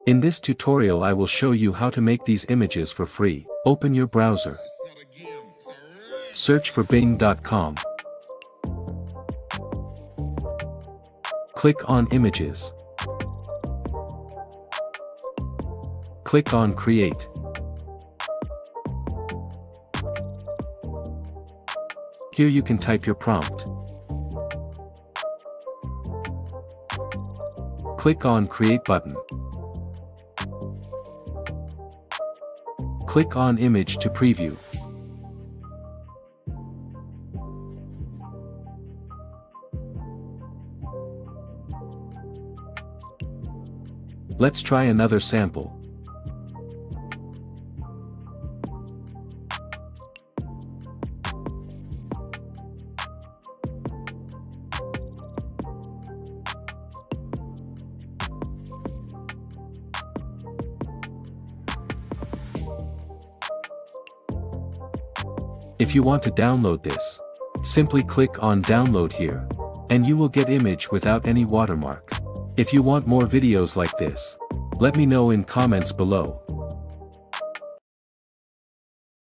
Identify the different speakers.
Speaker 1: In this tutorial I will show you how to make these images for free. Open your browser. Search for bing.com. Click on Images. Click on Create. Here you can type your prompt. Click on Create button. Click on Image to preview. Let's try another sample. If you want to download this, simply click on Download here, and you will get image without any watermark. If you want more videos like this, let me know in comments below.